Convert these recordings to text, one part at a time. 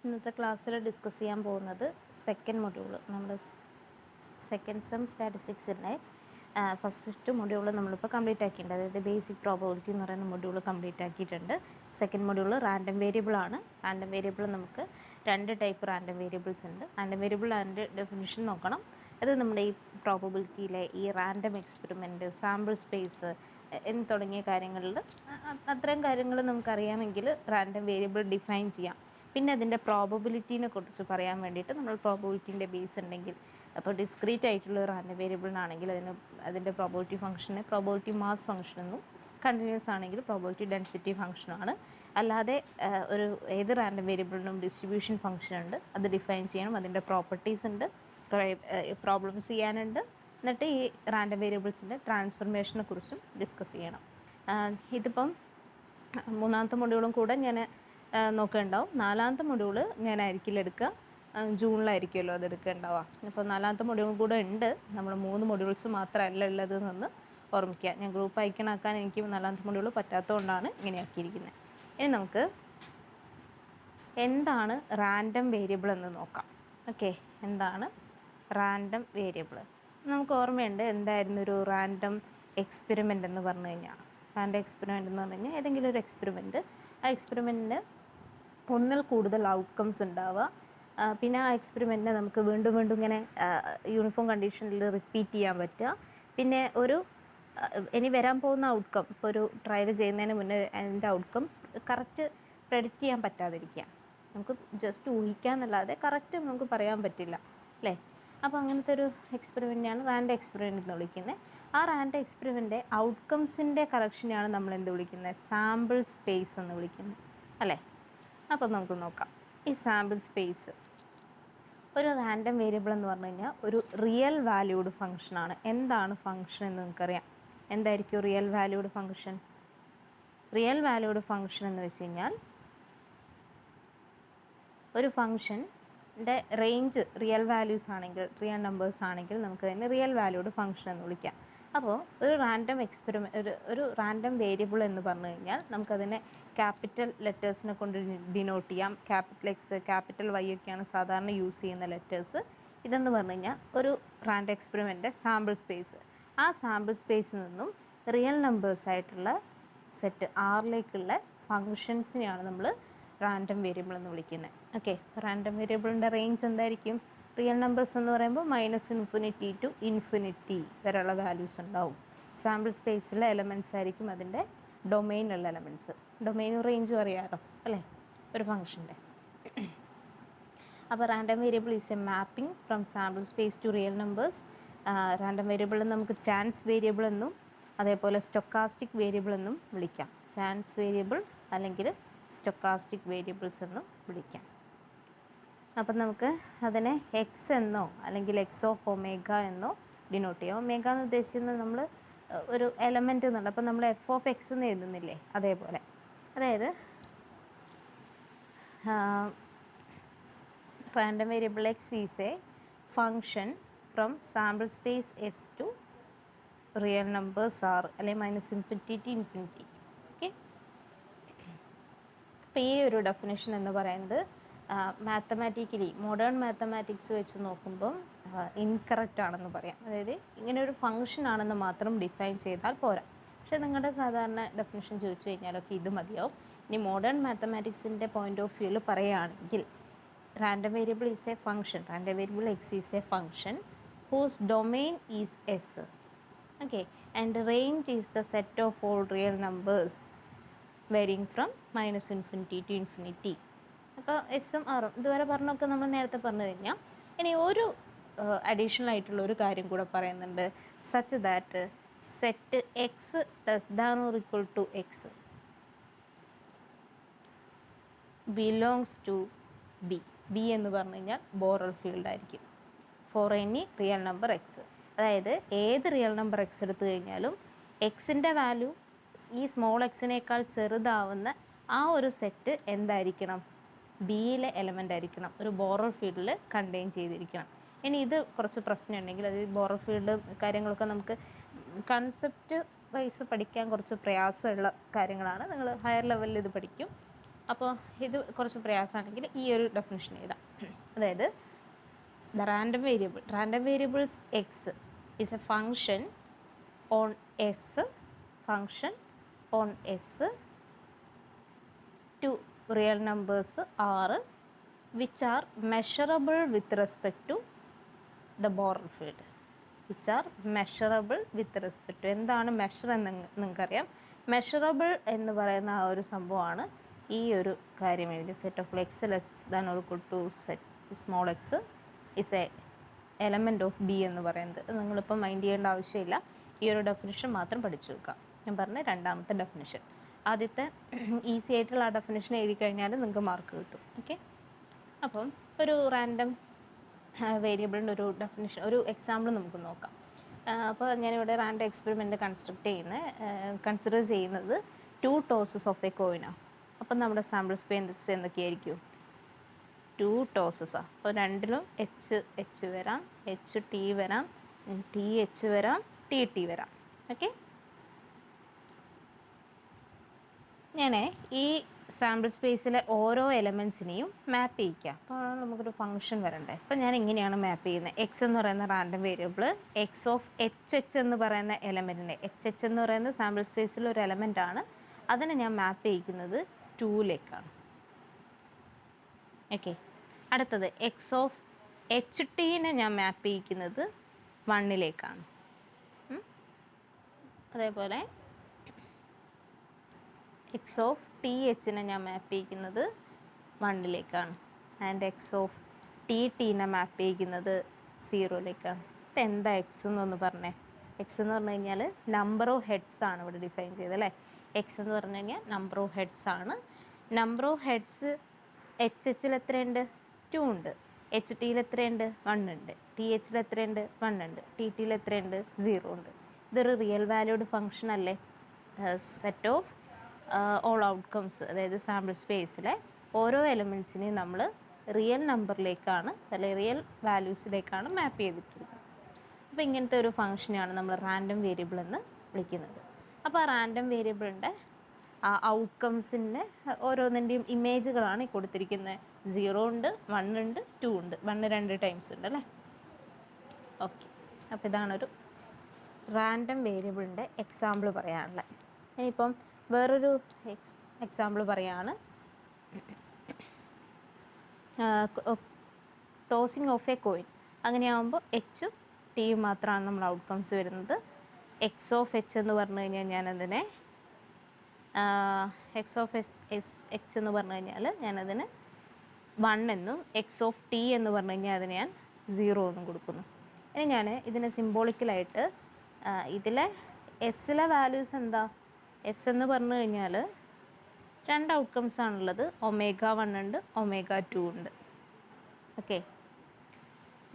ഇന്നത്തെ ക്ലാസ്സിൽ ഡിസ്കസ് ചെയ്യാൻ പോകുന്നത് സെക്കൻഡ് മൊഡ്യൂൾ നമ്മുടെ സെക്കൻഡ് സെം സ്റ്റാറ്റിസ്റ്റിക്സിൻ്റെ ഫസ്റ്റ് മൊഡ്യൂൾ നമ്മളിപ്പോൾ കംപ്ലീറ്റ് ആക്കിയിട്ടുണ്ട്. അതായത് ബേസിക് പ്രോബബിലിറ്റി എന്ന് പറയുന്ന മൊഡ്യൂൾ കംപ്ലീറ്റ് ആക്കിയിട്ടുണ്ട്. സെക്കൻഡ് മൊഡ്യൂൾ റാൻഡം വേരിയബിൾ ആണ്. റാൻഡം വേരിയബിൾ നമുക്ക് രണ്ട് ടൈപ്പ് റാൻഡം വേരിയബിൾസ് ഉണ്ട്. റാൻഡം വേരിയബിൾ അതിൻ്റെ ഡെഫിനിഷൻ നോക്കണം. അത് നമ്മുടെ ഈ പ്രോബബിലിറ്റിയിലെ ഈ റാൻഡം എക്സ്പെരിമെൻറ്റ്, സാമ്പിൾ സ്പേസ് എന്ന് തുടങ്ങിയ കാര്യങ്ങളിൽ അത്രയും കാര്യങ്ങൾ നമുക്കറിയാമെങ്കിൽ റാൻഡം വേരിയബിൾ ഡിഫൈൻ ചെയ്യാം. പിന്നെ അതിൻ്റെ പ്രോബബിലിറ്റീനെ കുറിച്ച് പറയാൻ വേണ്ടിയിട്ട് നമ്മൾ പ്രോബബിലിറ്റീൻ്റെ ബേസ് ഉണ്ടെങ്കിൽ, അപ്പോൾ ഡിസ്ക്രീറ്റ് ആയിട്ടുള്ള ഒരു റാൻഡം വേരിയബിളിനാണെങ്കിൽ അതിൻ്റെ പ്രോബബിലിറ്റി ഫംഗ്ഷനെ പ്രോബബിലിറ്റി മാസ് ഫംഗ്ഷൻ എന്നും, കണ്ടിന്യൂസ് ആണെങ്കിൽ പ്രോബബിലിറ്റി ഡെൻസിറ്റി ഫംഗ്ഷനുമാണ്. അല്ലാതെ ഒരു ഏത് റാൻഡം വേരിയബിളിനും ഡിസ്ട്രിബ്യൂഷൻ ഫംഗ്ഷൻ ഉണ്ട്, അത് ഡിഫൈൻ ചെയ്യണം. അതിൻ്റെ പ്രോപ്പർട്ടീസ് ഉണ്ട്, കുറേ പ്രോബ്ലംസ് ചെയ്യാനുണ്ട്. എന്നിട്ട് ഈ റാൻഡം വേരിയബിൾസിൻ്റെ ട്രാൻസ്ഫോർമേഷനെ കുറിച്ചും ഡിസ്കസ് ചെയ്യണം. ഇതിപ്പം മൂന്നാമത്തെ മൊഡ്യൂളും കൂടെ ഞാൻ നോക്കേണ്ടാവും. നാലാമത്തെ മൊഡ്യൂൾ ഞാനായിരിക്കില്ല എടുക്കുക, ജൂണിലായിരിക്കുമല്ലോ അത് എടുക്കേണ്ടാവുക. അപ്പോൾ നാലാമത്തെ മൊഡ്യൂളും കൂടെ ഉണ്ട്. നമ്മൾ 3 മൊഡ്യൂൾസ് മാത്രമല്ല ഉള്ളത് എന്ന് ഓർമ്മിക്കുക. ഞാൻ ഗ്രൂപ്പ് അയക്കണാക്കാൻ എനിക്ക് നാലാമത്തെ മൊഡ്യൂൾ പറ്റാത്തതുകൊണ്ടാണ് ഇങ്ങനെ ആക്കിയിരിക്കുന്നത്. ഇനി നമുക്ക് എന്താണ് റാൻഡം വേരിയബിൾ എന്ന് നോക്കാം. ഓക്കെ, എന്താണ് റാൻഡം വേരിയബിൾ? നമുക്ക് ഓർമ്മയുണ്ട് എന്തായിരുന്നു ഒരു റാൻഡം എക്സ്പെരിമെൻ്റ് എന്ന് പറഞ്ഞു കഴിഞ്ഞാൽ. റാൻഡം എക്സ്പെരിമെൻ്റ് എന്ന് പറഞ്ഞു കഴിഞ്ഞാൽ ഏതെങ്കിലും ഒരു എക്സ്പെരിമെൻറ്റ്, ആ എക്സ്പെരിമെൻറ്റിന് ഒന്നിൽ കൂടുതൽ ഔട്ട്കംസ് ഉണ്ടാവുക. പിന്നെ ആ എക്സ്പെരിമെൻറ്റിനെ നമുക്ക് വീണ്ടും വീണ്ടും ഇങ്ങനെ യൂണിഫോം കണ്ടീഷനിൽ റിപ്പീറ്റ് ചെയ്യാൻ പറ്റുക. പിന്നെ ഇനി വരാൻ പോകുന്ന ഔട്ട്കം, ഇപ്പോൾ ഒരു ട്രയൽ ചെയ്യുന്നതിന് മുന്നേ അതിൻ്റെ ഔട്ട്കം കറക്റ്റ് പ്രെഡിക്റ്റ് ചെയ്യാൻ പറ്റാതിരിക്കുക. നമുക്ക് ജസ്റ്റ് ഊഹിക്കാമെന്നല്ലാതെ കറക്റ്റ് നമുക്ക് പറയാൻ പറ്റില്ല, അല്ലേ? അപ്പോൾ അങ്ങനത്തെ ഒരു എക്സ്പെരിമെൻറ്റിനാണ് റാൻഡം എക്സ്പെരിമെൻറ്റ് എന്ന് വിളിക്കുന്നത്. ആ റാൻഡം എക്സ്പെരിമെൻറ്റ് ഔട്ട്കംസിൻ്റെ കളക്ഷനെയാണ് നമ്മൾ എന്ത് വിളിക്കുന്നത്? സാമ്പിൾ സ്പേസ് എന്ന് വിളിക്കുന്നത്, അല്ലേ? അപ്പോൾ നമുക്ക് നോക്കാം. ഈ സാമ്പിൾ സ്പേസ് ഒരു റാൻഡം വേരിയബിൾ എന്ന് പറഞ്ഞു കഴിഞ്ഞാൽ ഒരു റിയൽ വാല്യൂഡ് ഫംഗ്ഷനാണ്. എന്താണ് ഫംഗ്ഷൻ എന്ന് നിങ്ങൾക്കറിയാം. എന്തായിരിക്കും real valued function? Real valued function എന്ന് വെച്ച് കഴിഞ്ഞാൽ ഒരു ഫംഗ്ഷൻ്റെ റേഞ്ച് റിയൽ വാല്യൂസ് ആണെങ്കിൽ, റിയൽ നമ്പേഴ്സ് ആണെങ്കിൽ നമുക്ക് അതിനെ റിയൽ വാല്യൂഡ് ഫംഗ്ഷൻ എന്ന് വിളിക്കാം. അപ്പോൾ ഒരു റാൻഡം ഒരു റാൻഡം വേരിയബിൾ എന്ന് പറഞ്ഞു കഴിഞ്ഞാൽ നമുക്കതിനെ ക്യാപിറ്റൽ ലെറ്റേഴ്സിനെ കൊണ്ട് ഡിനോട്ട് ചെയ്യാം. ക്യാപിറ്റൽ എക്സ്, ക്യാപിറ്റൽ വൈ ഒക്കെയാണ് സാധാരണ യൂസ് ചെയ്യുന്ന ലെറ്റേഴ്സ്. ഇതെന്ന് പറഞ്ഞു കഴിഞ്ഞാൽ ഒരു റാൻഡം എക്സ്പെരിമെൻ്റ് സാമ്പിൾ സ്പേസ്. ആ സാമ്പിൾ സ്പേസിൽ നിന്നും റിയൽ നമ്പേഴ്സായിട്ടുള്ള സെറ്റ് ആറിലേക്കുള്ള ഫങ്ഷൻസിനെയാണ് നമ്മൾ റാൻഡം വേരിയബിൾ എന്ന് വിളിക്കുന്നത്. ഓക്കെ, റാൻഡം വേരിയബിളിൻ്റെ റേഞ്ച് എന്തായിരിക്കും? റിയൽ നമ്പേഴ്സ് എന്ന് പറയുമ്പോൾ -∞ to ∞ വരെയുള്ള വാല്യൂസ് ഉണ്ടാവും. സാമ്പിൾ സ്പേസിലെ എലമെൻറ്റ്സ് ആയിരിക്കും അതിൻ്റെ ഡൊമെയിനുള്ള എലമെൻറ്റ്സ്. ഡൊമെയിനും റേഞ്ചും അറിയാമല്ലോ, അല്ലേ, ഒരു ഫംഗ്ഷൻ്റെ. അപ്പോൾ random variable is a mapping from sample space to real numbers. Random വേരിയബിളിൽ നമുക്ക് ചാൻസ് വേരിയബിൾ എന്നും അതേപോലെ സ്റ്റൊക്കാസ്റ്റിക് വേരിയബിൾ എന്നും വിളിക്കാം. ചാൻസ് വേരിയബിൾ അല്ലെങ്കിൽ സ്റ്റൊക്കാസ്റ്റിക് വേരിയബിൾസ് എന്നും വിളിക്കാം. അപ്പം നമുക്ക് അതിനെ എക്സ് എന്നോ അല്ലെങ്കിൽ എക്സ് ഓഫ് ഒമേഗ എന്നോ ഡിനോട്ട് ചെയ്യാം. ഒമേഗ എന്ന് ഉദ്ദേശിക്കുന്നത് നമ്മൾ ഒരു എലമെൻറ്റ് എന്നുണ്ട്. അപ്പം നമ്മൾ എഫ് ഓഫ് എക്സ് എന്ന് എഴുതുന്നില്ലേ, അതേപോലെ. അതായത് random variable x is a function from sample space s to real numbers r, അല്ലെങ്കിൽ -∞ to ∞. ഓക്കെ, അപ്പോൾ ഈ ഒരു ഡെഫിനേഷൻ എന്ന് പറയുന്നത് മാത്തമാറ്റിക്കലി മോഡേൺ മാത്തമാറ്റിക്സ് വെച്ച് നോക്കുമ്പം ഇൻകറക്റ്റ് ആണെന്ന് പറയാം. അതായത് ഇങ്ങനെ ഒരു ഫംഗ്ഷൻ ആണെന്ന് മാത്രം ഡിഫൈൻ ചെയ്താൽ പോരാ. പക്ഷേ നിങ്ങളുടെ സാധാരണ ഡെഫിനേഷൻ ചോദിച്ചു കഴിഞ്ഞാലൊക്കെ ഇത് മതിയാവും. ഇനി മോഡേൺ മാത്തമാറ്റിക്സിൻ്റെ പോയിൻ്റ് ഓഫ് വ്യൂവിൽ പറയുകയാണെങ്കിൽ random variable is a function, random variable x is a function whose domain is s, okay, and range is the set of all real numbers varying from -∞ to ∞. അപ്പോൾ എസും ആറും ഇതുവരെ പറഞ്ഞൊക്കെ നമ്മൾ നേരത്തെ പറഞ്ഞു കഴിഞ്ഞാൽ, ഇനി ഒരു അഡീഷണൽ ആയിട്ടുള്ള ഒരു കാര്യം കൂടെ പറയുന്നുണ്ട്. Such that set x less than or equal to x belongs to b. B എന്ന് പറഞ്ഞു കഴിഞ്ഞാൽ ബോറൽ ഫീൽഡ് ആയിരിക്കും for any real number x. അതായത് ഏത് റിയൽ നമ്പർ എക്സ് എടുത്തു കഴിഞ്ഞാലും എക്സിൻ്റെ വാല്യൂ ഈ സ്മോൾ എക്സിനേക്കാൾ ചെറുതാവുന്ന ആ ഒരു സെറ്റ് എന്തായിരിക്കണം? ബിയിലെ എലമെൻ്റ് ആയിരിക്കണം, ഒരു ബോറൽ ഫീൽഡിൽ കണ്ടെയ്ൻ ചെയ്തിരിക്കണം. ഇനി ഇത് കുറച്ച് പ്രശ്നമുണ്ടെങ്കിൽ, അത് ബോറൽ ഫീൽഡ് കാര്യങ്ങളൊക്കെ നമുക്ക് കൺസെപ്റ്റ് വൈസ് പഠിക്കാൻ കുറച്ച് പ്രയാസമുള്ള കാര്യങ്ങളാണ്. നിങ്ങൾ ഹയർ ലെവലിൽ ഇത് പഠിക്കും. അപ്പോൾ ഇത് കുറച്ച് പ്രയാസമാണെങ്കിൽ ഈ ഒരു ഡെഫിനിഷൻ എഴുതാം. അതായത് the random variables x is a function on s to real numbers r which are measurable with respect to the Borel field. which are measurable with respect to എന്താണ് മെഷർ എന്ന് നിങ്ങൾക്കറിയാം. മെഷറബിൾ എന്ന് പറയുന്ന ആ ഒരു സംഭവമാണ് ഈ ഒരു കാര്യം എഴുതി set of x less than or equal to set small x is a element of b എന്ന് പറയുന്നത്. നിങ്ങളിപ്പോൾ മൈൻഡ് ചെയ്യേണ്ട ആവശ്യമില്ല, ഈ ഒരു ഡെഫിനിഷൻ മാത്രം പഠിച്ചു വെക്കാം. ഞാൻ പറഞ്ഞ രണ്ടാമത്തെ ഡെഫിനിഷൻ. ആദ്യത്തെ ഈസി ആയിട്ടുള്ള ആ ഡെഫിനിഷൻ എഴുതി കഴിഞ്ഞാൽ നിങ്ങൾക്ക് മാർക്ക് കിട്ടും. ഓക്കെ, അപ്പം ഒരു റാൻഡം വേരിയബിളിൻ്റെ ഒരു ഡെഫിനിഷൻ, ഒരു എക്സാമ്പിൾ നമുക്ക് നോക്കാം. അപ്പോൾ ഞാനിവിടെ റാൻഡം എക്സ്പെരിമെൻറ്റ് കൺസിഡർ ചെയ്യുന്നത് 2 ടോസസ് ഓഫ് എ കോയിനാണ്. അപ്പം നമ്മുടെ സാമ്പിൾ സ്പേസ് എന്തൊക്കെയായിരിക്കും? 2 ടോസസാണ്. അപ്പോൾ രണ്ടിലും എച്ച് വരാം, എച്ച് ടി വരാം, ടി എച്ച് വരാം, ടി ടി വരാം. ഓക്കെ, ഞാൻ ഈ സാമ്പിൾ സ്പേസിലെ ഓരോ എലമെൻസിനെയും മാപ്പ് ചെയ്യിക്കാം. അപ്പോൾ നമുക്കൊരു ഫംഗ്ഷൻ വരണ്ടേ. അപ്പോൾ ഞാൻ ഇങ്ങനെയാണ് മാപ്പ് ചെയ്യുന്നത്. എക്സ് എന്ന് പറയുന്ന random variable X of H എന്ന് പറയുന്ന എലമെൻറ്റിനെ, എച്ച് എന്ന് പറയുന്ന സാമ്പിൾ സ്പേസിലെ ഒരു എലമെൻ്റാണ്, അതിനെ ഞാൻ മാപ്പ് ചെയ്യിക്കുന്നത് 2ലേക്കാണ്. ഓക്കെ, അടുത്തത് എക്സ് ഓഫ് എച്ച് ടീനെ ഞാൻ മാപ്പ് ചെയ്യിക്കുന്നത് 1ലേക്കാണ്. അതേപോലെ എക്സ് ഓഫ് ടി എച്ചിനെ ഞാൻ മാപ്പ് ചെയ്യിക്കുന്നത് 1ലേക്കാണ്. ആൻഡ് എക്സ് ഓഫ് ടി ടീനെ മാപ്പ് ചെയ്യിക്കുന്നത് 0ലേക്കാണ്. ഇപ്പം എന്താ എക്സ് എന്നൊന്ന് പറഞ്ഞേ. എക്സ് എന്ന് പറഞ്ഞു കഴിഞ്ഞാൽ നമ്പർ ഓഫ് ഹെഡ്സ് ആണ് ഇവിടെ ഡിഫൈൻ ചെയ്തത് അല്ലേ. എക്സ് എന്ന് പറഞ്ഞു കഴിഞ്ഞാൽ നമ്പർ ഓഫ് ഹെഡ്സ് ആണ്. നമ്പർ ഓഫ് ഹെഡ്സ് എച്ചിൽ എത്രയുണ്ട്? 2 ഉണ്ട്. എച്ച് ടിയിൽ എത്രയുണ്ട്? 1 ഉണ്ട്. ടി എച്ചിൽ എത്രയുണ്ട്? 1 ഉണ്ട്. ടി ടിയിൽ എത്രയുണ്ട്? 0 ഉണ്ട്. ഇതൊരു റിയൽ വാല്യൂഡ് ഫംഗ്ഷൻ അല്ലേ. സെറ്റ് ഓഫ് ഓൾ ഔട്ട്കംസ്, അതായത് സാമ്പിൾ സ്പേസിലെ ഓരോ എലമെൻസിനെയും നമ്മൾ റിയൽ നമ്പറിലേക്കാണ് അല്ലെങ്കിൽ റിയൽ വാല്യൂസിലേക്കാണ് മാപ്പ് ചെയ്തിട്ടുള്ളത്. അപ്പോൾ ഇങ്ങനത്തെ ഒരു ഫംഗ്ഷനെയാണ് നമ്മൾ റാൻഡം വേരിയബിൾ എന്ന് വിളിക്കുന്നത്. അപ്പോൾ ആ റാൻഡം വേരിയബിളിൻ്റെ ആ ഔട്ട്കംസിൻ്റെ ഓരോന്നിൻ്റെയും ഇമേജുകളാണ് ഈ കൊടുത്തിരിക്കുന്നത്. 0 ഉണ്ട്, 1 ഉണ്ട്, 2 ഉണ്ട്. 1 2 ടൈംസ് ഉണ്ട് അല്ലേ. ഓക്കെ, അപ്പോൾ ഇതാണൊരു റാൻഡം വേരിയബിളിൻ്റെ എക്സാമ്പിൾ പറയാനുള്ളത്. ഇനിയിപ്പം വേറൊരു എക്സാമ്പിൾ പറയുകയാണ്. Tossing of A coin. അങ്ങനെയാകുമ്പോൾ എച്ചും ടിയും മാത്രമാണ് നമ്മൾ ഔട്ട്കംസ് വരുന്നത്. എക്സ് ഓഫ് എച്ച് എന്ന് പറഞ്ഞു കഴിഞ്ഞാൽ ഞാനതിനെ എക്സ് ഓഫ് എക്സ് എന്ന് പറഞ്ഞു കഴിഞ്ഞാൽ ഞാനതിന് 1 എന്നും എക്സ് ഓഫ് ടി എന്ന് പറഞ്ഞു കഴിഞ്ഞാൽ അതിന് ഞാൻ 0 എന്നും കൊടുക്കുന്നു. ഇനി ഞാൻ ഇതിനെ സിംബോളിക്കലായിട്ട് ഇതിലെ എസ്സിലെ വാല്യൂസ് എന്താ? എസ് എന്ന് പറഞ്ഞു കഴിഞ്ഞാൽ 2 ഔട്ട്കംസ് ആണുള്ളത്. ω1 ഉണ്ട്, ω2 ഉണ്ട്. ഓക്കെ,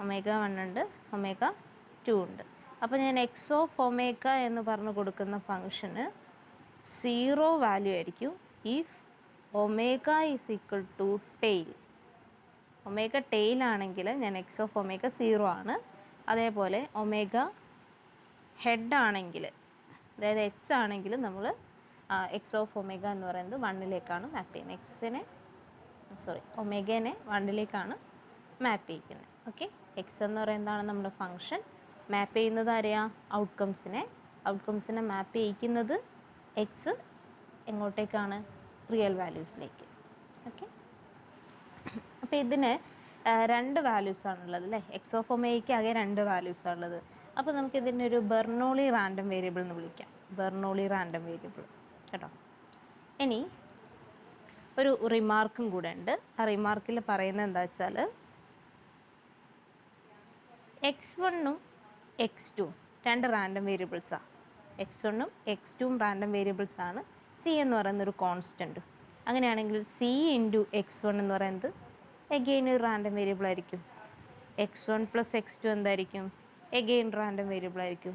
ω1 ഉണ്ട്, ω2 ഉണ്ട്. അപ്പോൾ ഞാൻ എക്സ് ഓഫ് ഒമേഗ എന്ന് പറഞ്ഞു കൊടുക്കുന്ന ഫംഗ്ഷന് 0 വാല്യൂ ആയിരിക്കും if omega is equal to tail. Omega tail ആണെങ്കിൽ ഞാൻ എക്സ് ഓഫ് ഒമേഗ 0 ആണ്. അതേപോലെ ഒമേഗ ഹെഡ് ആണെങ്കിൽ, അതായത് എച്ച് ആണെങ്കിൽ നമ്മൾ എക്സ് ഓഫ് ഒമേഗ എന്ന് പറയുന്നത് 1ലേക്കാണ് മാപ്പ് ചെയ്യുന്നത്. ഒമേഗേനെ 1ലേക്കാണ് മാപ്പ് ചെയ്യിക്കുന്നത്. ഓക്കെ, എക്സ് എന്ന് പറയുന്നതാണ് നമ്മുടെ ഫംഗ്ഷൻ. മാപ്പ് ചെയ്യുന്നത് ആരെയാ? ഔട്ട്കംസിനെ മാപ്പ് ചെയ്യിക്കുന്നത് എക്സ് എങ്ങോട്ടേക്കാണ്? റിയൽ വാല്യൂസിലേക്ക്. ഓക്കെ, അപ്പോൾ ഇതിന് 2 വാല്യൂസാണുള്ളത് അല്ലേ. എക്സ് ഓഫ് ഒമേഗയ്ക്ക് ആകെ 2 വാല്യൂസാണുള്ളത്. അപ്പോൾ നമുക്ക് ഇതിൻ്റെ ഒരു ബെർണോളി റാൻഡം വേരിയബിൾ എന്ന് വിളിക്കാം. ബെർണോളി റാൻഡം വേരിയബിൾ കേട്ടോ. ഇനി ഒരു റിമാർക്കും കൂടെ ഉണ്ട്. ആ റിമാർക്കിൽ പറയുന്നത് എന്താ വെച്ചാൽ x1ഉം x2ഉം 2 റാൻഡം വേരിയബിൾസാണ്. x1ഉം x2ഉം റാൻഡം വേരിയബിൾസാണ്. സി എന്ന് പറയുന്നൊരു കോൺസ്റ്റൻറ്റും. അങ്ങനെയാണെങ്കിൽ സി ഇൻറ്റു x1 എന്ന് പറയുന്നത് എഗെയിൻ ഒരു റാൻഡം വേരിയബിൾ ആയിരിക്കും. x1 പ്ലസ് x2 എന്തായിരിക്കും? എഗെയിൻ റാൻഡം വേരിയബിൾ ആയിരിക്കും.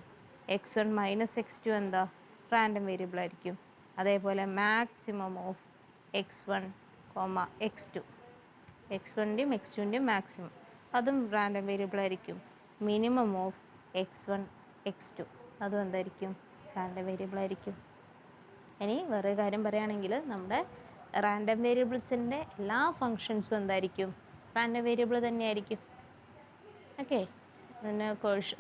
x1 മൈനസ് x2 എന്താ? റാൻഡം വേരിയബിൾ ആയിരിക്കും. അതേപോലെ മാക്സിമം ഓഫ് x1, x2, x1ൻ്റെയും x2ൻ്റെയും മാക്സിമം അതും റാൻഡം വേരിയബിൾ ആയിരിക്കും. മിനിമം ഓഫ് x1, x2 അതും എന്തായിരിക്കും? റാൻഡം വേരിയബിൾ ആയിരിക്കും. ഇനി വേറെ കാര്യം പറയുകയാണെങ്കിൽ നമ്മുടെ റാൻഡം വേരിയബിൾസിൻ്റെ എല്ലാ ഫങ്ഷൻസും എന്തായിരിക്കും? റാൻഡം വേരിയബിൾ തന്നെയായിരിക്കും. ഓക്കെ, പിന്നെ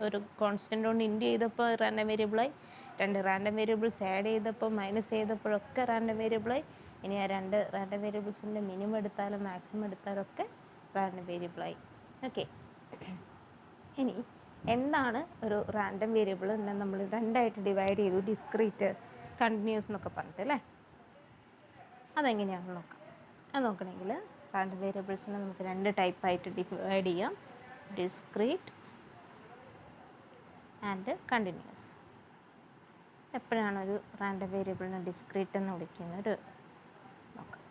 ഒരു കോൺസ്റ്റൻ്റ് കൊണ്ട് ഇൻഡ് ചെയ്തപ്പോൾ റാൻഡം വേരിയബിളായി, 2 റാൻഡം വേരിയബിൾസ് ആഡ് ചെയ്തപ്പോൾ മൈനസ് ചെയ്തപ്പോഴൊക്കെ റാൻഡം വേരിയബിളായി. ഇനി ആ 2 റാൻഡം വേരിയബിൾസിൻ്റെ മിനിമം എടുത്താലും മാക്സിമം എടുത്താലും ഒക്കെ റാൻഡം വേരിയബിളായി. ഓക്കെ, ഇനി എന്താണ് ഒരു റാൻഡം വേരിയബിൾ എന്ന് നമ്മൾ 2ആയിട്ട് ഡിവൈഡ് ചെയ്തു, ഡിസ്ക്രീറ്റ്, കണ്ടിന്യൂസ് എന്നൊക്കെ പറഞ്ഞിട്ട് അല്ലേ. അതെങ്ങനെയാണെന്ന് നോക്കാം. അത് നോക്കണമെങ്കിൽ റാൻഡം വേരിയബിൾസിനെ നമുക്ക് 2 ടൈപ്പായിട്ട് ഡിവൈഡ് ചെയ്യാം, ഡിസ്ക്രീറ്റ് ആൻഡ് കണ്ടിന്യൂസ്. എപ്പോഴാണ് ഒരു റാൻഡം വേരിയബിളിനെ ഡിസ്ക്രീറ്റ് എന്ന് വിളിക്കുന്നത് നോക്കാം.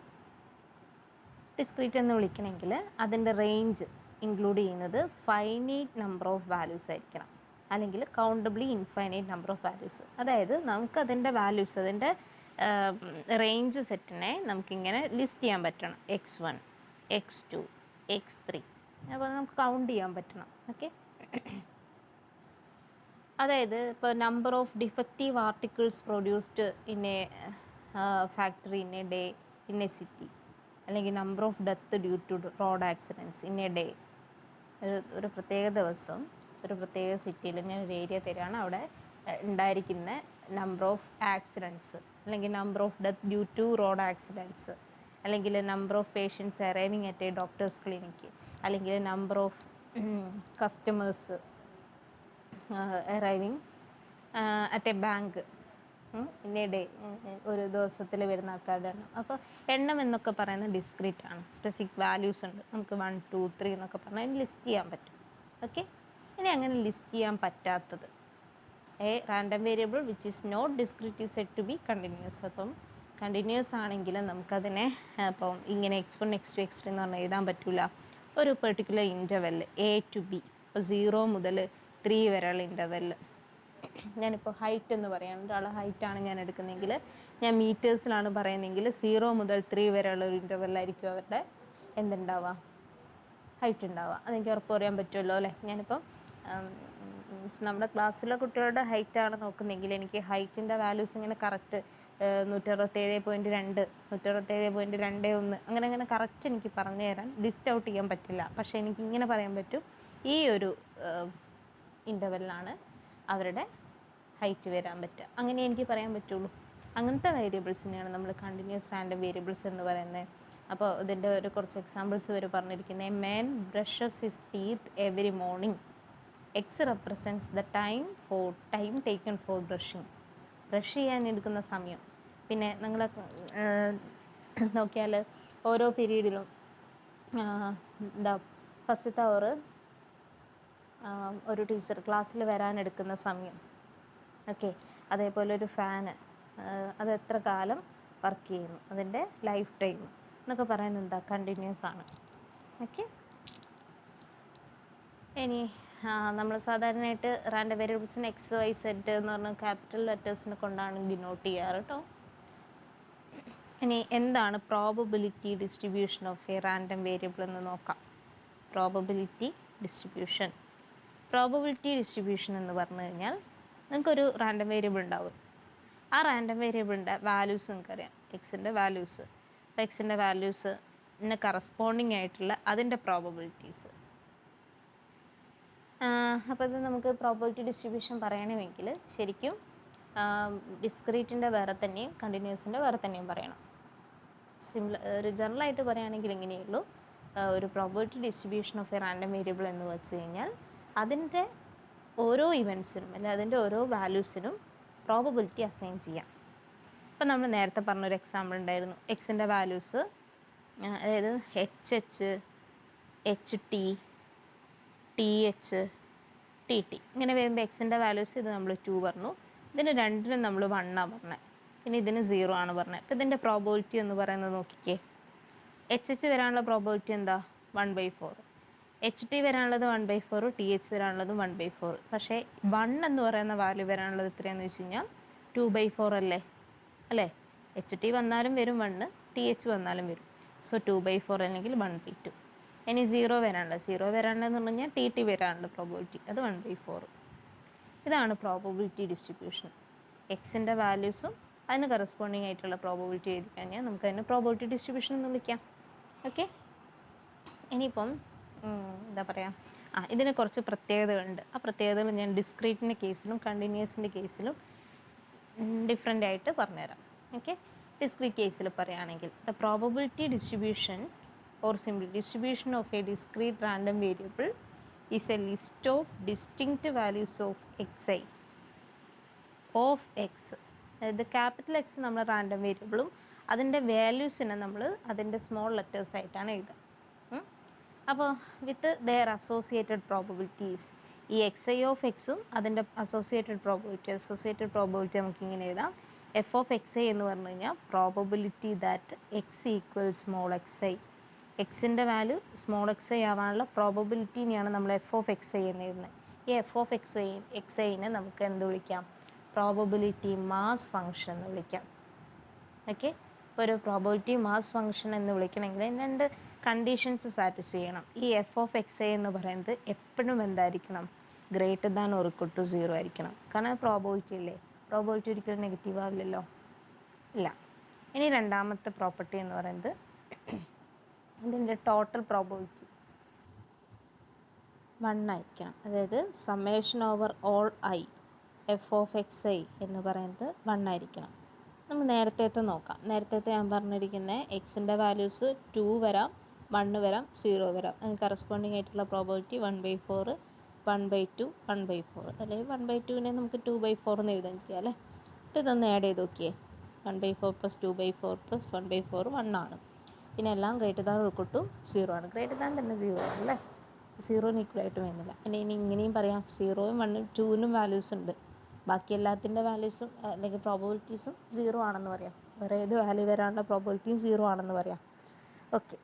ഡിസ്ക്രീറ്റ് എന്ന് വിളിക്കണമെങ്കിൽ അതിൻ്റെ റേഞ്ച് ഇൻക്ലൂഡ് ചെയ്യുന്നത് ഫൈനൈറ്റ് നമ്പർ ഓഫ് വാല്യൂസ് ആയിരിക്കണം, അല്ലെങ്കിൽ countably infinite number of values. അതായത് നമുക്കതിൻ്റെ വാല്യൂസ്, അതിൻ്റെ റേഞ്ച് സെറ്റിനെ നമുക്കിങ്ങനെ ലിസ്റ്റ് ചെയ്യാൻ പറ്റണം. x1, x2, x3, അപ്പോൾ നമുക്ക് കൗണ്ട് ചെയ്യാൻ പറ്റണം. ഓക്കെ, അതായത് ഇപ്പോൾ number of defective articles produced in a factory in a day in a city, അല്ലെങ്കിൽ number of death due to road accidents in a day. ഒരു പ്രത്യേക ദിവസം ഒരു പ്രത്യേക സിറ്റിയിൽ ഞാൻ ഒരു ഏരിയ തരാണ്, അവിടെ ഉണ്ടായിരിക്കുന്ന നമ്പർ ഓഫ് ആക്സിഡൻറ്റ്സ്, അല്ലെങ്കിൽ number of death due to road accidents, അല്ലെങ്കിൽ number of patients arriving at a doctor's clinic, അല്ലെങ്കിൽ number of customers arriving at a bank in a day. ഒരു ദിവസത്തിൽ വരുന്ന ആൾക്കാരുടെ എണ്ണം. അപ്പോൾ എണ്ണം എന്നൊക്കെ പറയുന്നത് ഡിസ്ക്രീറ്റ് ആണ്, സ്പെസിഫിക് വാല്യൂസ് ഉണ്ട്. നമുക്ക് 1, 2, 3 എന്നൊക്കെ പറഞ്ഞാൽ ലിസ്റ്റ് ചെയ്യാൻ പറ്റും. ഓക്കെ, ഇനി അങ്ങനെ ലിസ്റ്റ് ചെയ്യാൻ പറ്റാത്തത്, a random variable which is not discrete is said to be continuous. അപ്പം കണ്ടിന്യൂസ് ആണെങ്കിൽ നമുക്കതിനെ അപ്പം ഇങ്ങനെ x1, x2, x3 എന്ന് പറഞ്ഞാൽ എഴുതാൻ പറ്റില്ല. ഒരു particular interval A to B, ഇപ്പോൾ 0 മുതൽ 3 വരെയുള്ള ഇൻ്റർവെൽ. ഞാനിപ്പോൾ ഹൈറ്റ് എന്ന് പറയുകയാണ്, ഒരാളെ ഹൈറ്റാണ് ഞാൻ എടുക്കുന്നതെങ്കിൽ, ഞാൻ മീറ്റേഴ്സിലാണ് പറയുന്നതെങ്കിൽ 0 മുതൽ 3 വരെയുള്ള ഒരു ഇൻ്റർവെല്ലായിരിക്കും അവരുടെ എന്തുണ്ടാവുക, ഹൈറ്റ് ഉണ്ടാവുക. അതെനിക്ക് ഉറപ്പ് പറയാൻ പറ്റുമല്ലോ അല്ലേ. ഞാനിപ്പം നമ്മുടെ ക്ലാസ്സിലെ കുട്ടികളുടെ ഹൈറ്റാണ് നോക്കുന്നതെങ്കിൽ എനിക്ക് ഹൈറ്റിൻ്റെ വാല്യൂസ് ഇങ്ങനെ കറക്റ്റ് 167.2, 167.21 അങ്ങനെ കറക്റ്റ് എനിക്ക് പറഞ്ഞു തരാൻ, ലിസ്റ്റ് ഔട്ട് ചെയ്യാൻ പറ്റില്ല. പക്ഷേ എനിക്ക് ഇങ്ങനെ പറയാൻ പറ്റും, ഈ ഒരു ഇൻ്റർവെല്ലാണ് അവരുടെ ഹൈറ്റ് വരാൻ പറ്റുക. അങ്ങനെ എനിക്ക് പറയാൻ പറ്റുള്ളൂ. അങ്ങനത്തെ വേരിയബിൾസിനെയാണ് നമ്മൾ കണ്ടിന്യൂസ് റാൻഡം വേരിയബിൾസ് എന്ന് പറയുന്നത്. അപ്പോൾ ഇതിൻ്റെ ഒരു കുറച്ച് എക്സാമ്പിൾസ് വരെ പറഞ്ഞിരിക്കുന്നത്, a man brushes his teeth every morning. X represents the time taken four brushing. Brush ചെയ്യാൻ എടുക്കുന്ന സമയം. പിന്നെ നിങ്ങൾ നോക്കിയാൽ ഓരോ പീരീഡിലും എന്താ ഫസ്റ്റത്തെ അവർ ഒരു ടീച്ചർ ക്ലാസ്സിൽ വരാനെടുക്കുന്ന സമയം. ഓക്കെ, അതേപോലെ ഒരു ഫാന് അത് എത്ര കാലം വർക്ക് ചെയ്യുന്നു, അതിൻ്റെ ലൈഫ് ടൈം എന്നൊക്കെ പറയുന്നത് എന്താ, കണ്ടിന്യൂസ് ആണ്. ഓക്കെ, ഇനി നമ്മൾ സാധാരണയായിട്ട് റാൻഡം വേരിയബിൾസിന് XYZ എന്ന് പറഞ്ഞ ക്യാപിറ്റൽ ലെറ്റേഴ്സിനെ കൊണ്ടാണ് ഡിനോട്ട് ചെയ്യാറ് കേട്ടോ. ഇനി എന്താണ് probability distribution of A random variable എന്ന് നോക്കാം. പ്രോബബിലിറ്റി ഡിസ്ട്രിബ്യൂഷൻ എന്ന് പറഞ്ഞു കഴിഞ്ഞാൽ, നിങ്ങൾക്കൊരു റാൻഡം വേരിയബിൾ ഉണ്ടാവും. ആ റാൻഡം വേരിയബിളിൻ്റെ വാല്യൂസ് നിങ്ങൾക്കറിയാം, എക്സിൻ്റെ വാല്യൂസ്. അപ്പോൾ എക്സിൻ്റെ വാല്യൂസിന് കറസ്പോണ്ടിങ് ആയിട്ടുള്ള അതിൻ്റെ പ്രോബബിലിറ്റീസ്. അപ്പോൾ ഇത് നമുക്ക് പ്രോബബിലിറ്റി ഡിസ്ട്രിബ്യൂഷൻ പറയണമെങ്കിൽ ശരിക്കും ഡിസ്ക്രീറ്റിൻ്റെ വേറെ തന്നെയും കണ്ടിന്യൂസിൻ്റെ വേറെ തന്നെയും പറയണം. ഒരു ജനറലായിട്ട് പറയുകയാണെങ്കിൽ ഇങ്ങനെയുള്ളൂ. ഒരു probability distribution of A random variable എന്ന് വെച്ച് കഴിഞ്ഞാൽ അതിൻ്റെ ഓരോ ഇവൻറ്റ്സിനും അല്ലെങ്കിൽ അതിൻ്റെ ഓരോ വാല്യൂസിനും പ്രോബബിലിറ്റി അസൈൻ ചെയ്യാം. ഇപ്പം നമ്മൾ നേരത്തെ പറഞ്ഞൊരു എക്സാമ്പിൾ ഉണ്ടായിരുന്നു, എക്സിൻ്റെ വാല്യൂസ് അതായത് HH, HT, TH, TT ഇങ്ങനെ വരുമ്പോൾ എക്സിൻ്റെ വാല്യൂസ് ഇത് നമ്മൾ 2 പറഞ്ഞു, ഇതിന് രണ്ടിനും നമ്മൾ 1 പറഞ്ഞത്, പിന്നെ ഇതിന് 0 ആണ് പറഞ്ഞത്. അപ്പോൾ ഇതിൻ്റെ പ്രോബബിലിറ്റി എന്ന് പറയുന്നത് നോക്കിക്കേ, HH വരാനുള്ള പ്രോബബിലിറ്റി എന്താ, 1/4. HT വരാനുള്ളത് 1/4, TH വരാനുള്ളത് 1/4. പക്ഷേ 1 എന്ന് പറയുന്ന വാല്യൂ വരാനുള്ളത് എത്രയാണെന്ന് വെച്ച് കഴിഞ്ഞാൽ 2/4 അല്ലേ. HT വന്നാലും വരും 1, TH വന്നാലും വരും. സോ 2/4 അല്ലെങ്കിൽ 1/2. ഇനി 0 വരാനുള്ളതെന്ന് പറഞ്ഞു കഴിഞ്ഞാൽ TT വരാനുള്ള പ്രോബബിലിറ്റി, അത് 1/4. ഇതാണ് പ്രോബബിലിറ്റി ഡിസ്ട്രിബ്യൂഷൻ. എക്സിൻ്റെ വാല്യൂസും അതിന് കറസ്പോണ്ടിങ് ആയിട്ടുള്ള പ്രോബബിലിറ്റി എഴുതി കഴിഞ്ഞാൽ നമുക്ക് അതിനെ പ്രോബബിലിറ്റി ഡിസ്ട്രിബ്യൂഷൻ എന്ന് വിളിക്കാം. ഓക്കെ, ഇനിയിപ്പം എന്താ പറയുക, ഇതിന് കുറച്ച് പ്രത്യേകതകളുണ്ട്. ആ പ്രത്യേകതകൾ ഞാൻ ഡിസ്ക്രീറ്റിൻ്റെ കേസിലും കണ്ടിന്യൂസിൻ്റെ കേസിലും ഡിഫറെൻ്റ് ആയിട്ട് പറഞ്ഞുതരാം. ഓക്കെ, ഡിസ്ക്രീറ്റ് കേസിൽ പറയുകയാണെങ്കിൽ the probability distribution or simply distribution of A discrete random variable is A list of distinct values of X I of X. അതായത് ക്യാപിറ്റൽ എക്സ് നമ്മൾ റാൻഡം വേരിയബിളും അതിൻ്റെ വാല്യൂസിനെ നമ്മൾ അതിൻ്റെ സ്മോൾ ലെറ്റേഴ്സ് ആയിട്ടാണ് എഴുതുക. അപ്പോൾ വിത്ത് ദെയർ അസോസിയേറ്റഡ് പ്രോബബിലിറ്റീസ്, ഈ എക്സ് ഐ ഓഫ് എക്സും അതിൻ്റെ അസോസിയേറ്റഡ് പ്രോബബിലിറ്റി നമുക്ക് ഇങ്ങനെ എഴുതാം. എഫ് ഓഫ് എക്സ് ഐ എന്ന് പറഞ്ഞു കഴിഞ്ഞാൽ probability that X equal small X I, എക്സിൻ്റെ വാല്യൂ സ്മോൾ എക്സ് ഐ ആവാനുള്ള പ്രോബബിലിറ്റിനെയാണ് നമ്മൾ എഫ് ഓഫ് എക്സ് ഐ എന്ന് എഴുതുന്നത്. ഈ എഫ് ഓഫ് എക്സ് ഐനെ നമുക്ക് എന്ത് വിളിക്കാം? പ്രോബബിലിറ്റി മാസ് ഫംഗ്ഷൻ എന്ന് വിളിക്കാം. ഓക്കെ, ഒരു പ്രോബബിലിറ്റി മാസ് ഫംഗ്ഷൻ എന്ന് വിളിക്കണമെങ്കിൽ രണ്ട് കണ്ടീഷൻസ് സാറ്റിസ്ഫൈ ചെയ്യണം. ഈ എഫ് ഓഫ് എക്സ് ഐ എന്ന് പറയുന്നത് എപ്പോഴും എന്തായിരിക്കണം? Greater than or equal to 0 ആയിരിക്കണം. കാരണം പ്രോബബിലിറ്റി അല്ലേ, പ്രോബബിലിറ്റി ഒരിക്കലും നെഗറ്റീവ് ആവില്ലല്ലോ, ഇല്ല. ഇനി രണ്ടാമത്തെ പ്രോപ്പർട്ടി എന്ന് പറയുന്നത് ഇതിൻ്റെ ടോട്ടൽ പ്രോബബിലിറ്റി 1 ആയിരിക്കണം. അതായത് summation over all I F of X I എന്ന് പറയുന്നത് 1 ആയിരിക്കണം. നമ്മൾ നേരത്തെ നോക്കാം. നേരത്തെ ഞാൻ പറഞ്ഞിരിക്കുന്നത് എക്സിൻ്റെ വാല്യൂസ് 2 വരാം, 1 വരാം, 0 വരാം. അതിന് കറസ്പോണ്ടിങ് ആയിട്ടുള്ള പ്രോബബിലിറ്റി 1/4, 1/2, 1/4. അല്ലെങ്കിൽ 1/2നെ നമുക്ക് 2/4 എന്ന് എഴുതാൻ ചെയ്യാം അല്ലേ. അപ്പോൾ ഇതൊന്ന് ആഡ് ചെയ്ത് നോക്കിയേ. 1/4 + 2/4 + 1/4 1 ആണ്. പിന്നെ എല്ലാം greater than or equal to 0 ആണ്. ഗ്രേറ്റർ ദാൻ തന്നെ 0 ആണ് അല്ലേ, 0ന് ഈക്വൽ ആയിട്ട് വരുന്നില്ല. പിന്നെ ഇങ്ങനെയും പറയാം, 0ഉം 1ഉം 2നും വാല്യൂസ് ഉണ്ട്, ബാക്കി എല്ലാത്തിൻ്റെ വാല്യൂസും അല്ലെങ്കിൽ പ്രോബബിലിറ്റീസും 0 ആണെന്ന് പറയാം. വേറെ ഏത് വാല്യൂ വരാനുള്ള പ്രോബബിലിറ്റിയും 0 ആണെന്ന് പറയാം. ഓക്കെ,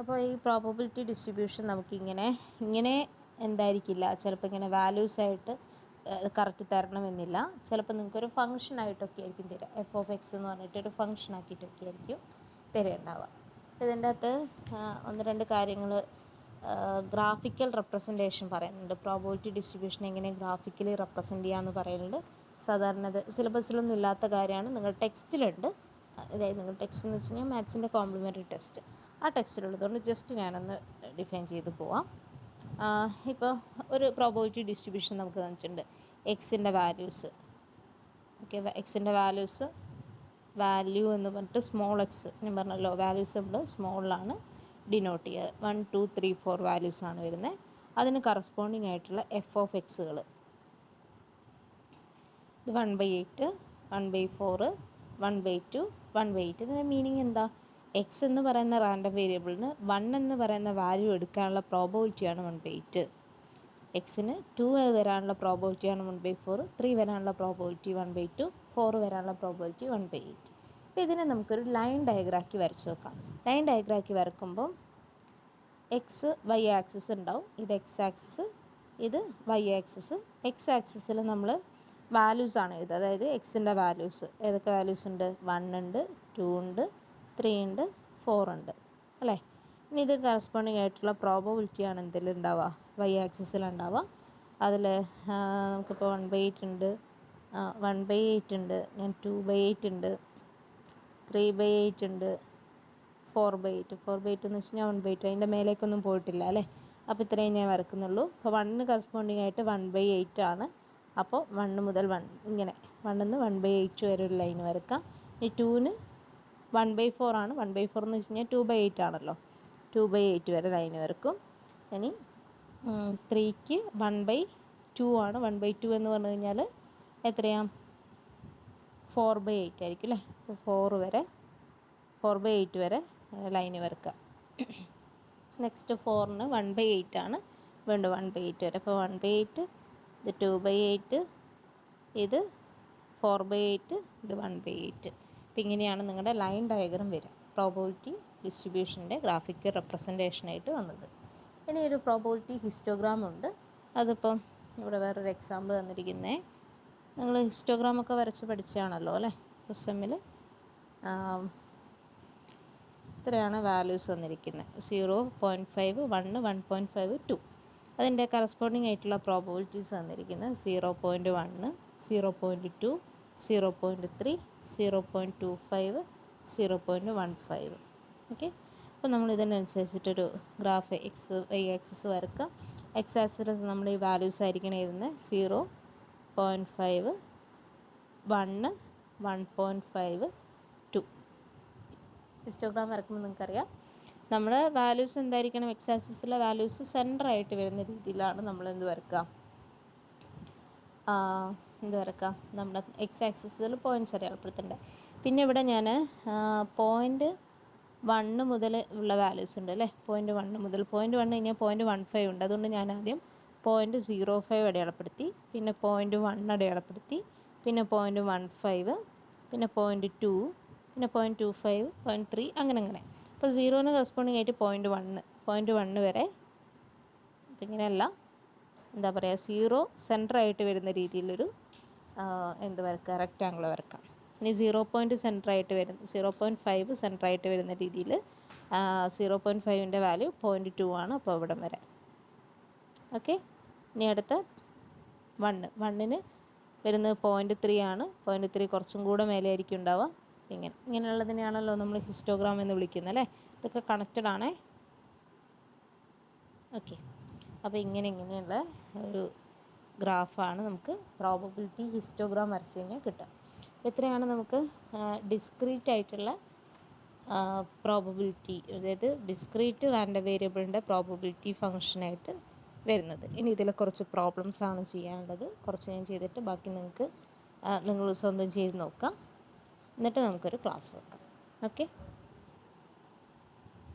അപ്പോൾ ഈ പ്രോബബിലിറ്റി ഡിസ്ട്രിബ്യൂഷൻ നമുക്കിങ്ങനെ എന്തായിരിക്കില്ല, ചിലപ്പോൾ ഇങ്ങനെ വാല്യൂസായിട്ട് കറക്റ്റ് തരണമെന്നില്ല. ചിലപ്പോൾ നിങ്ങൾക്കൊരു ഫംഗ്ഷനായിട്ടൊക്കെ ആയിരിക്കും തരിക. എഫ് ഓഫ് എക്സ് എന്ന് പറഞ്ഞിട്ടൊരു ഫംഗ്ഷൻ ആക്കിയിട്ടൊക്കെ ആയിരിക്കും തരുന്നുണ്ടാവുക. ഇതിൻ്റെ അകത്ത് 1-2 കാര്യങ്ങൾ ഗ്രാഫിക്കൽ റെപ്രസെൻറ്റേഷൻ പറയുന്നുണ്ട്. പ്രോബബിലിറ്റി ഡിസ്ട്രിബ്യൂഷൻ എങ്ങനെ ഗ്രാഫിക്കലി റെപ്രസെൻറ്റ് ചെയ്യാമെന്ന് പറയുന്നുണ്ട്. സാധാരണ ഇത് സിലബസിലൊന്നും ഇല്ലാത്ത കാര്യമാണ്, നിങ്ങൾ ടെക്സ്റ്റിലുണ്ട്. അതായത് നിങ്ങൾ ടെക്സ്റ്റ് എന്ന് വെച്ച് കഴിഞ്ഞാൽ മാത്സിൻ്റെ കോംപ്ലിമെൻ്ററി ടെക്സ്റ്റ്, ആ ടെക്സ്റ്റിലുള്ളതുകൊണ്ട് ജസ്റ്റ് ഞാനൊന്ന് ഡിഫൈൻ ചെയ്ത് പോവാം. ഇപ്പോൾ ഒരു പ്രോബബിലിറ്റി ഡിസ്ട്രിബ്യൂഷൻ നമുക്ക് തന്നിട്ടുണ്ട്. എക്സിൻ്റെ വാല്യൂസ്, ഓക്കെ, എക്സിൻ്റെ വാല്യൂ എന്ന് പറഞ്ഞിട്ട് സ്മോൾ എക്സ്, ഞാൻ പറഞ്ഞല്ലോ വാല്യൂസ് നമ്മൾ സ്മോളിലാണ് ഡിനോട്ട് ചെയ്യുക. 1, 2, 3, 4 വാല്യൂസാണ് വരുന്നത്. അതിന് കറസ്പോണ്ടിങ് ആയിട്ടുള്ള എഫ് ഓഫ് എക്സുകൾ ഇത് 1/8, 1/4, 1/2, 1/8. ഇതിൻ്റെ മീനിങ് എന്താ? എക്സ് എന്ന് പറയുന്ന റാൻഡം വേരിയബിളിന് 1 എന്ന് പറയുന്ന വാല്യൂ എടുക്കാനുള്ള പ്രോബബിലിറ്റിയാണ് 1/8. എക്സിന് 2 വരാനുള്ള പ്രോബബിലിറ്റിയാണ് 1/4, 3 വരാനുള്ള പ്രോബബിലിറ്റി 1/2, 4 വരാനുള്ള പ്രോബബിലിറ്റി 1/8. അപ്പോൾ ഇതിനെ നമുക്കൊരു ലൈൻ ഡയഗ്രാക്കി വരച്ച് നോക്കാം. ലൈൻ ഡയഗ്രാക്കി വരക്കുമ്പം എക്സ് വൈ ആക്സിസ് ഉണ്ടാവും. ഇത് എക്സ് ആക്സിസ്, ഇത് വൈ ആക്സിസ്. എക്സ് ആക്സിസിൽ നമ്മൾ വാല്യൂസാണ് എഴുതുക. അതായത് എക്സിൻ്റെ വാല്യൂസ് ഏതൊക്കെ വാല്യൂസ് ഉണ്ട്? 1 ഉണ്ട്, 2 ഉണ്ട്, 3 ഉണ്ട്, 4 ഉണ്ട് അല്ലേ. ഇനി ഇത് കറസ്പോണ്ടിങ് ആയിട്ടുള്ള പ്രോബബിലിറ്റിയാണ് എന്തിലുണ്ടാവുക? വൈ ആക്സിസിലുണ്ടാവുക. അതിൽ നമുക്കിപ്പോൾ 1/8 ഉണ്ട്, 1/8 ഉണ്ട്, ഞാൻ 2/8 ഉണ്ട്, 3/8 ഉണ്ട്, 4/8. 4/8 എന്ന് വെച്ച് കഴിഞ്ഞാൽ 1/8, അതിൻ്റെ മേലേക്കൊന്നും പോയിട്ടില്ല അല്ലേ. അപ്പോൾ ഇത്രയും ഞാൻ വരക്കുന്നുള്ളൂ. അപ്പോൾ 1 കറസ്പോണ്ടിങ് ആയിട്ട് 1/8 ആണ്. അപ്പോൾ 1 മുതൽ 1 ഇങ്ങനെ 1 നിന്ന് 1/8 വരെ ഒരു ലൈൻ വരക്കാം. ഇനി 2ന് 1/4 ആണ്. 1/4 എന്ന് വെച്ച് കഴിഞ്ഞാൽ 2/8 ആണല്ലോ, 2/8 വരെ ലൈൻ വരക്കും. ഇനി 3ക്ക് 1/2 ആണ്. 1/2 എന്ന് പറഞ്ഞു കഴിഞ്ഞാൽ എത്രയാണ്? 4/8 ആയിരിക്കും അല്ലേ. അപ്പോൾ 4/8 വരെ ലൈന് വരക്കുക. നെക്സ്റ്റ് 4ന് 1/8 ആണ്, വീണ്ടും 1/8 വരെ. അപ്പോൾ 1/8, ഇത് 2/8, ഇത് 4/8, ഇത് 1/8. അപ്പോൾ ഇങ്ങനെയാണ് നിങ്ങളുടെ ലൈൻ ഡയഗ്രം വരിക. പ്രോബബിലിറ്റി ഡിസ്ട്രിബ്യൂഷൻ്റെ ഗ്രാഫിക്കൽ റെപ്രസെൻറ്റേഷനായിട്ട് വന്നത്. ഇനി ഒരു പ്രോബബിലിറ്റി ഹിസ്റ്റോഗ്രാം ഉണ്ട്. അതിപ്പം ഇവിടെ വേറൊരു എക്സാമ്പിൾ തന്നിരിക്കുന്നത്. നിങ്ങൾ ഹിസ്റ്റോഗ്രാമൊക്കെ വരച്ച് പഠിച്ചാണല്ലോ അല്ലേ ഫസ്റ്റ് സെമ്മിൽ. ഇത്രയാണ് വാല്യൂസ് വന്നിരിക്കുന്നത്. 0, 0.5, 1, 1.5, 2. അതിൻ്റെ കറസ്പോണ്ടിങ് ആയിട്ടുള്ള പ്രോബബിലിറ്റീസ് തന്നിരിക്കുന്നത് 0.1, 0.2, 0.3, 0.25, 0.15. ഓക്കെ, അപ്പോൾ നമ്മൾ ഇതിനനുസരിച്ചിട്ടൊരു ഗ്രാഫ് എക്സ് വൈ ആക്സിസ് വരക്കുക. എക്സ് ആക്സിസിൽ നമ്മൾ ഈ വാല്യൂസ് ആയിരിക്കണം എഴുതുന്നത് 0.5, 1, 1.5, 2. ഹിസ്റ്റോഗ്രാം വരക്കുമ്പോൾ നിങ്ങൾക്കറിയാം നമ്മുടെ വാല്യൂസ് എന്തായിരിക്കണം, എക്സ് ആക്സിസിലെ വാല്യൂസ് സെൻറ്ററായിട്ട് വരുന്ന രീതിയിലാണ് നമ്മൾ എന്ത് വരക്കുക, നമ്മുടെ എക്സ് ആക്സിസിൽ പോയിൻറ്റ്സ് അടയാളപ്പെടുത്തേണ്ടത്. പിന്നെ ഇവിടെ ഞാൻ പോയിൻറ്റ് 1 മുതൽ ഉള്ള വാല്യൂസ് ഉണ്ട് അല്ലേ, പോയിൻറ്റ് 1 മുതൽ, പോയിൻറ്റ് 1 കഴിഞ്ഞാൽ പോയിൻറ്റ് 15 ഉണ്ട്. അതുകൊണ്ട് ഞാൻ ആദ്യം പോയിൻറ്റ് 05 അടയാളപ്പെടുത്തി, പിന്നെ പോയിൻറ്റ് 1 അടയാളപ്പെടുത്തി, പിന്നെ പോയിൻറ്റ് 15, പിന്നെ പോയിൻറ്റ് 2, പിന്നെ പോയിൻറ്റ് 25, പോയിൻറ്റ് 3, അങ്ങനെ. അപ്പോൾ 0ന് കറസ്പോണ്ടിങ് ആയിട്ട് പോയിൻറ്റ് 1 വരെ. അപ്പം ഇങ്ങനെയല്ല, എന്താ പറയുക, 0 സെൻറ്ററായിട്ട് വരുന്ന രീതിയിലൊരു എന്ത് വരക്കുക, റെക്റ്റാങ്കിൾ വരക്കാം. ഇനി 0 സെൻറ്ററായിട്ട് വരുന്ന 0.5 സെൻറ്ററായിട്ട് വരുന്ന രീതിയിൽ 0.5ൻ്റെ വാല്യൂ 0.2 ആണ്. അപ്പോൾ ഇവിടെ വരെ. ഓക്കെ, ഇനി അടുത്ത 1ന് വരുന്നത് 0.3 ആണ്. 0.3 കുറച്ചും കൂടെ മേലെ ആയിരിക്കും ഉണ്ടാവുക. ഇങ്ങനെയുള്ളതിനെയാണല്ലോ നമ്മൾ ഹിസ്റ്റോഗ്രാം എന്ന് വിളിക്കുന്നത് അല്ലേ. ഇതൊക്കെ കണക്റ്റഡ് ആണേ. ഓക്കെ, അപ്പോൾ ഇങ്ങനെയുള്ള ഒരു ഗ്രാഫാണ് നമുക്ക് പ്രോബബിലിറ്റി ഹിസ്റ്റോഗ്രാം വരച്ച് കഴിഞ്ഞാൽ കിട്ടുക. ഇത്രയാണ് നമുക്ക് ഡിസ്ക്രീറ്റ് ആയിട്ടുള്ള പ്രോബബിലിറ്റി, അതായത് ഡിസ്ക്രീറ്റ് റാൻഡം വേരിയബിളിൻ്റെ പ്രോബബിലിറ്റി ഫംഗ്ഷനായിട്ട് വരുന്നത്. ഇനി ഇതിൽ കുറച്ച് പ്രോബ്ലംസ് ആണ് ചെയ്യാനുള്ളത്. കുറച്ച് ഞാൻ ചെയ്തിട്ട് ബാക്കി നിങ്ങൾ സ്വന്തം ചെയ്ത് നോക്കാം. എന്നിട്ട് നമുക്കൊരു ക്ലാസ് വെക്കാം. ഓക്കെ.